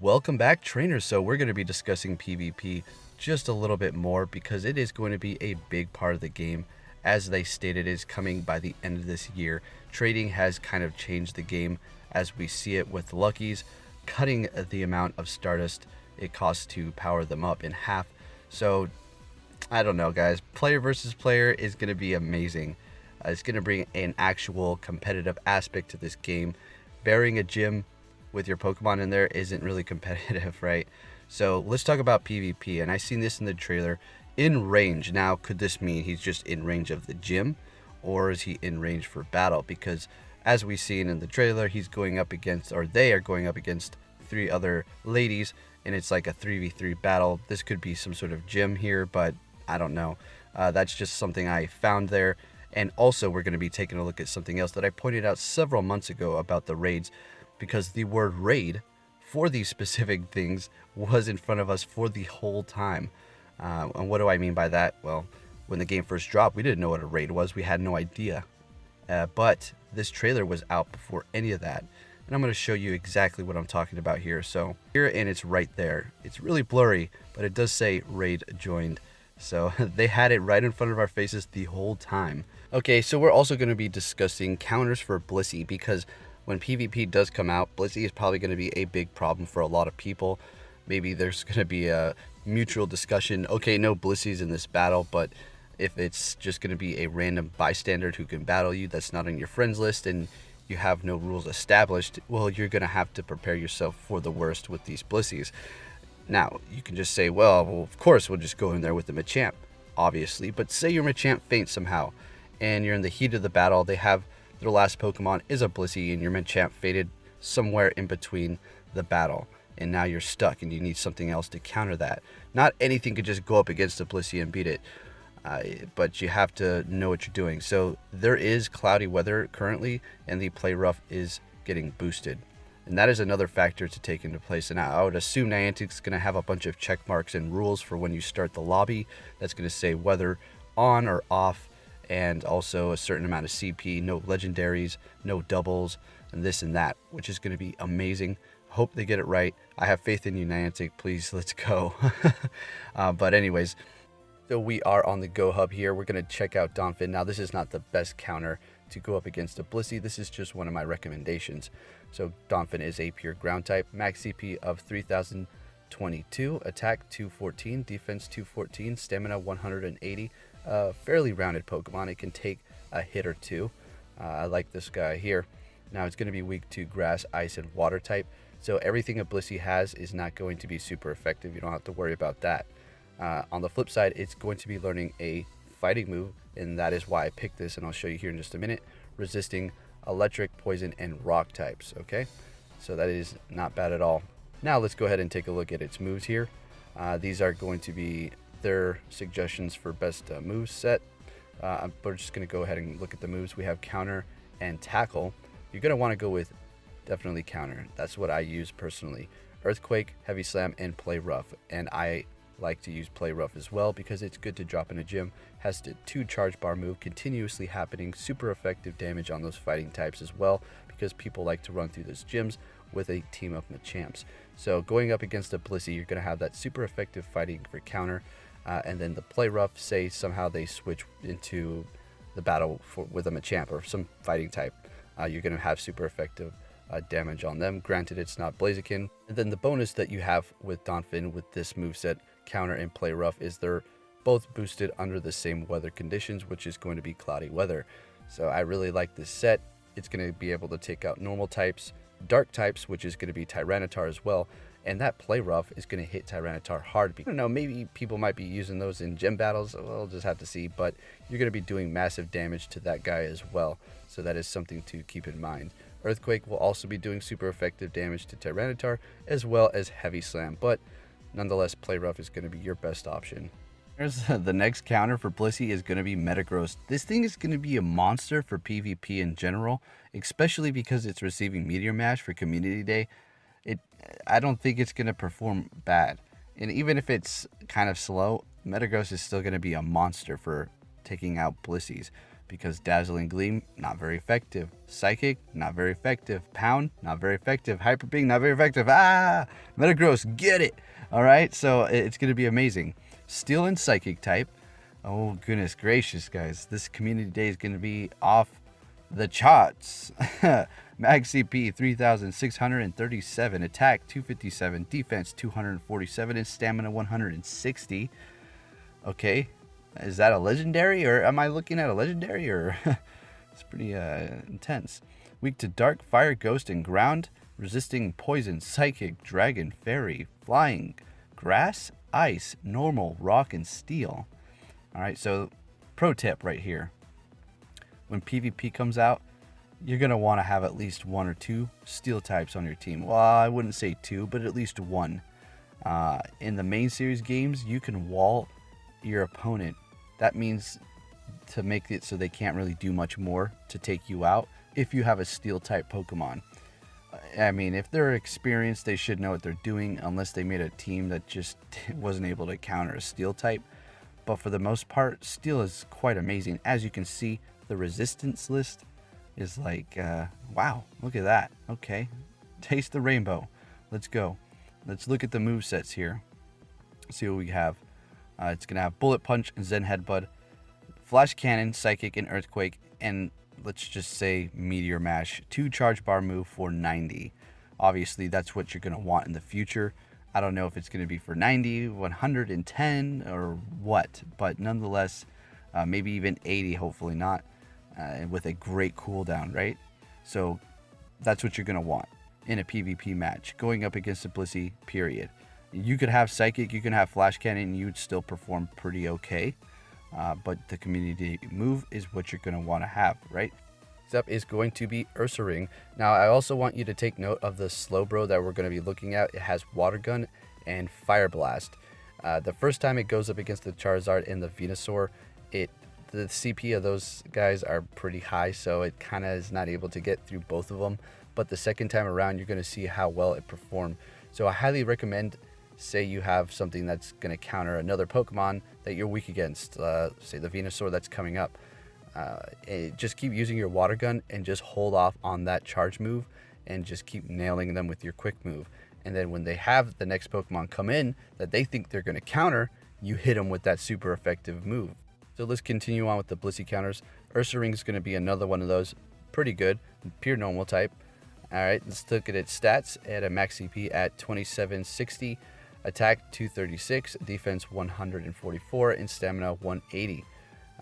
Welcome back, trainers. So we're going to be discussing PvP just a little bit more because it is going to be a big part of the game. As they stated, is coming by the end of this year. Trading has kind of changed the game as we see it with Luckies, cutting the amount of Stardust it costs to power them up in half. So I don't know, guys. Player versus player is going to be amazing. It's going to bring an actual competitive aspect to this game. Burying a gym with your Pokemon in there isn't really competitive, right? So let's talk about PvP. And I seen this in the trailer. In range. Now, could this mean he's just in range of the gym, or is he in range for battle? Because as we seen in the trailer, he's going up against, or they are going up against 3 other ladies, and it's like a 3v3 battle. This could be some sort of gym here, but I don't know. That's just something I found there. And also, we're going to be taking a look at something else that I pointed out several months ago about the raids, because the word raid for these specific things was in front of us for the whole time. And what do I mean by that? Well, when the game first dropped, we didn't know what a raid was. We had no idea. But this trailer was out before any of that. And I'm going to show you exactly what I'm talking about here. So here, and it's right there. It's really blurry, but it does say raid joined. So they had it right in front of our faces the whole time. Okay, so we're also going to be discussing counters for Blissey, because when PvP does come out, Blissey is probably going to be a big problem for a lot of people. Maybe there's going to be a mutual discussion. Okay, no Blissey's in this battle, but if it's just going to be a random bystander who can battle you that's not on your friends list and you have no rules established, well, you're going to have to prepare yourself for the worst with these Blissey's. Now, you can just say, well, of course, we'll just go in there with the Machamp, obviously. But say your Machamp faints somehow, and you're in the heat of the battle. They have their last Pokemon is a Blissey, and your Machamp faded somewhere in between the battle. And now you're stuck and you need something else to counter that. Not anything could just go up against a Blissey and beat it, but you have to know what you're doing. So there is cloudy weather currently, and the play rough is getting boosted. And that is another factor to take into place. And I would assume Niantic's going to have a bunch of check marks and rules for when you start the lobby. That's going to say whether on or off, and also a certain amount of CP, no legendaries, no doubles, and this and that, which is going to be amazing. Hope they get it right. I have faith in you, Niantic. Please, let's go. But anyways, so we are on the Go Hub here. We're going to check out Donphan. Now, this is not the best counter to go up against a Blissey. This is just one of my recommendations. So Donphan is a pure ground type. Max CP of 3022, attack 214, defense 214, stamina 180. Fairly rounded Pokemon. It can take a hit or two. I like this guy here. Now, it's going to be weak to grass, ice, and water type. So everything a Blissey has is not going to be super effective. You don't have to worry about that. On the flip side, it's going to be learning a fighting move, and that is why I picked this, and I'll show you here in just a minute. Resisting electric, poison, and rock types, okay? So that is not bad at all. Now let's go ahead and take a look at its moves here. These are going to be their suggestions for best move set. We're just going to go ahead and look at the moves. We have counter and tackle. You're going to want to go with definitely counter. That's what I use personally. Earthquake, heavy slam, and play rough. And I like to use play rough as well because it's good to drop in a gym. Has the 2 charge bar move continuously happening, super effective damage on those fighting types as well, because people like to run through those gyms with a team of Machamps. So going up against a Blissey, you're going to have that super effective fighting for counter, and then the play rough, say somehow they switch into the battle with a Machamp or some fighting type, you're going to have super effective damage on them. Granted, it's not Blaziken. And then the bonus that you have with Donphan with this moveset, counter and play rough, is they're both boosted under the same weather conditions, which is going to be cloudy weather. So I really like this set. It's going to be able to take out normal types, dark types, which is going to be Tyranitar as well. And that play rough is going to hit Tyranitar hard. I don't know, maybe people might be using those in gym battles. We'll just have to see. But you're going to be doing massive damage to that guy as well. So that is something to keep in mind. Earthquake will also be doing super effective damage to Tyranitar, as well as heavy slam. But nonetheless, play rough is going to be your best option. Here's the next counter for Blissey is going to be Metagross. This thing is going to be a monster for PvP in general, especially because it's receiving Meteor Mash for Community Day. I don't think it's going to perform bad. And even if it's kind of slow, Metagross is still going to be a monster for taking out Blissey's, because Dazzling Gleam, not very effective. Psychic, not very effective. Pound, not very effective. Hyper Beam, not very effective. Metagross, get it. All right, so it's going to be amazing. Steel and Psychic type. Oh, goodness gracious, guys. This community day is going to be off the charts. Mag CP 3,637, attack 257, defense 247, and stamina 160. Okay, is that a legendary, or am I looking at a legendary, or it's pretty intense. Weak to dark, fire, ghost, and ground, resisting poison, psychic, dragon, fairy, flying, grass, ice, normal, rock, and steel. All right, so pro tip right here. When PvP comes out, you're going to want to have at least 1 or 2 steel types on your team. Well, I wouldn't say 2, but at least 1. In the main series games, you can wall your opponent. That means to make it so they can't really do much more to take you out if you have a steel type Pokemon. I mean, if they're experienced, they should know what they're doing, unless they made a team that just wasn't able to counter a steel type. But for the most part, steel is quite amazing. As you can see, the resistance list is like, wow, look at that. Okay, taste the rainbow. Let's go. Let's look at the movesets here. See what we have. It's going to have Bullet Punch and Zen Headbutt, Flash Cannon, Psychic, and Earthquake, and let's just say Meteor Mash. 2 charge bar move for 90. Obviously, that's what you're going to want in the future. I don't know if it's going to be for 90, 110, or what, but nonetheless, maybe even 80, hopefully not, with a great cooldown, right? So that's what you're going to want in a PvP match, going up against a Blissey, period. You could have Psychic, you can have Flash Cannon, and you would still perform pretty okay, but the community move is what you're going to want to have, right? Up is going to be Ursaring. Now, I also want you to take note of the Slowbro that we're going to be looking at. It has Water Gun and Fire Blast. The first time it goes up against the Charizard and the Venusaur, the CP of those guys are pretty high, so it kind of is not able to get through both of them. But the second time around, you're going to see how well it performed. So I highly recommend, say you have something that's going to counter another Pokemon that you're weak against, say the Venusaur that's coming up. Just keep using your Water Gun and just hold off on that charge move and just keep nailing them with your quick move. And then when they have the next Pokemon come in that they think they're going to counter, you hit them with that super effective move. So let's continue on with the Blissey counters. Ursaring is going to be another one of those. Pretty good. Pure normal type. Alright, let's look at its stats. At a max CP at 2760, attack 236, defense 144, and stamina 180.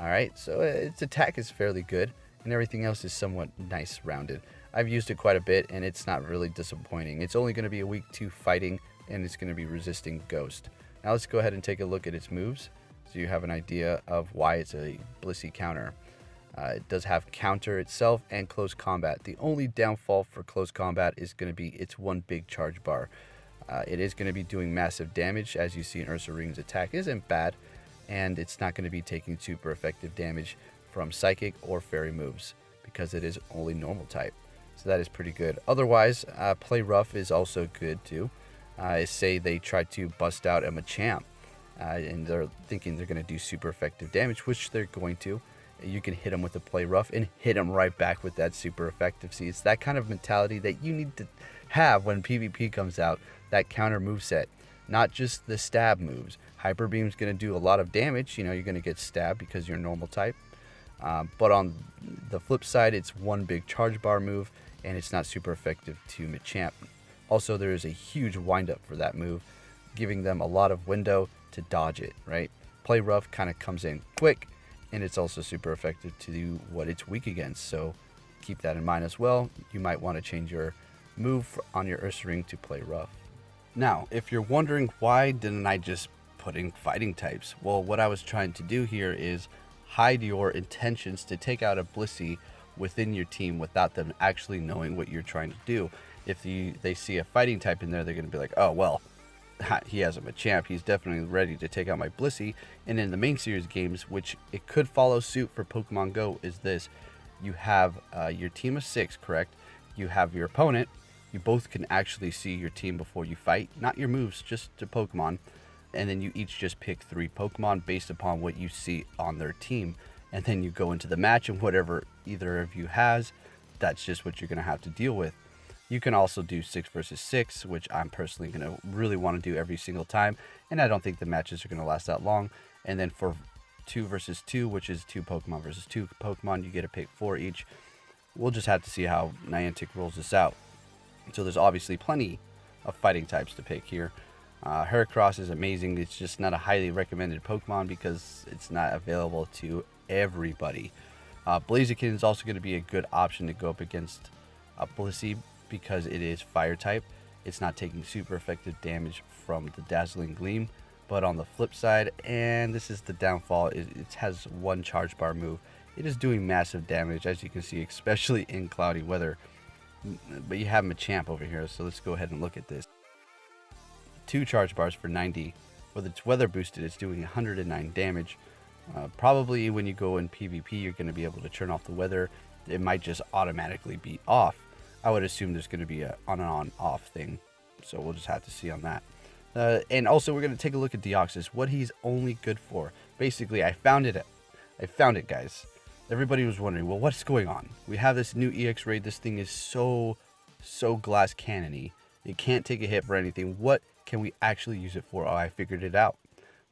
Alright, so its attack is fairly good, and everything else is somewhat nice rounded. I've used it quite a bit, and it's not really disappointing. It's only going to be a weak 2 fighting, and it's going to be resisting Ghost. Now let's go ahead and take a look at its moves, so you have an idea of why it's a Blissey counter. It does have counter itself and close combat. The only downfall for close combat is going to be its one big charge bar. It is going to be doing massive damage. As you see in Ursaring's attack isn't bad, and it's not going to be taking super effective damage from Psychic or Fairy moves because it is only normal type. So that is pretty good. Otherwise, Play Rough is also good too. Say they try to bust out a Machamp and they're thinking they're going to do super effective damage, which they're going to. You can hit them with a Play Rough and hit them right back with that super effective. See, it's that kind of mentality that you need to have when PvP comes out, that counter moveset. Not just the stab moves. Hyper Beam's going to do a lot of damage. You know, you're going to get stabbed because you're normal type. But on the flip side, it's one big charge bar move, and it's not super effective to Machamp. Also, there is a huge windup for that move, giving them a lot of window to dodge it, right? Play Rough kind of comes in quick, and it's also super effective to do what it's weak against. So keep that in mind as well. You might want to change your move on your Ursaring to Play Rough. Now, if you're wondering why didn't I just put in fighting types? Well, what I was trying to do here is hide your intentions to take out a Blissey within your team without them actually knowing what you're trying to do. If they see a fighting type in there, they're going to be like, oh, well, he has a Machamp. He's definitely ready to take out my Blissey. And in the main series games, which it could follow suit for Pokemon Go, is this. You have your team of 6, correct? You have your opponent. You both can actually see your team before you fight. Not your moves, just the Pokemon. And then you each just pick 3 Pokemon based upon what you see on their team. and then you go into the match, and whatever either of you has, that's just what you're going to have to deal with. You can also do 6 versus 6, which I'm personally going to really want to do every single time, and I don't think the matches are going to last that long. And then for 2 versus 2, which is 2 Pokemon versus 2 Pokemon, you get to pick 4 each. We'll just have to see how Niantic rolls this out. So there's obviously plenty of fighting types to pick here. Heracross is amazing. It's just not a highly recommended Pokemon because it's not available to everybody. Blaziken is also going to be a good option to go up against Blissey because it is fire type. It's not taking super effective damage from the Dazzling Gleam. But on the flip side, and this is the downfall, it has 1 charge bar move. It is doing massive damage, as you can see, especially in cloudy weather. But you have Machamp over here, so let's go ahead and look at this. 2 charge bars for 90. With its weather boosted, it's doing 109 damage. Probably when you go in PvP, you're going to be able to turn off the weather. It might just automatically be off. I would assume there's going to be a on and on off thing. So we'll just have to see on that. And also we're going to take a look at Deoxys, what he's only good for. Basically, I found it, guys. Everybody was wondering, well, what's going on? We have this new EX raid. This thing is so glass cannon-y. It can't take a hit for anything. What can we actually use it for? Oh, I figured it out.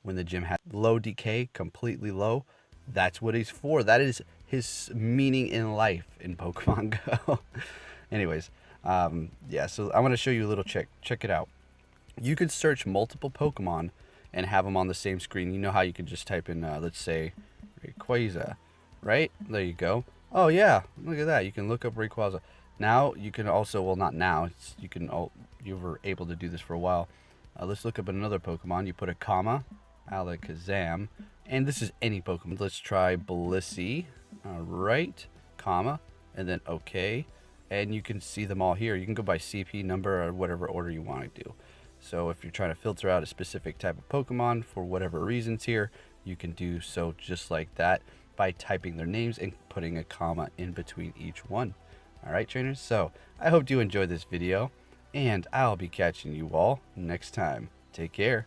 When the gym has low decay, completely low, that's what he's for. That is his meaning in life in Pokemon Go. Anyways, yeah, so I want to show you a little check. Check it out. You could search multiple Pokemon and have them on the same screen. You know how you could just type in, let's say, Rayquaza, right? There you go. Oh, yeah, look at that. You can look up Rayquaza. Now, you can also, well, not now. You were able to do this for a while. Let's look up another Pokemon. You put a comma, Alakazam, and this is any Pokemon. Let's try Blissey. All right, comma, and then okay. And you can see them all here. You can go by CP number or whatever order you want to do. So if you're trying to filter out a specific type of Pokemon for whatever reasons here, you can do so just like that by typing their names and putting a comma in between each one. All right, trainers. So I hope you enjoyed this video, and I'll be catching you all next time. Take care.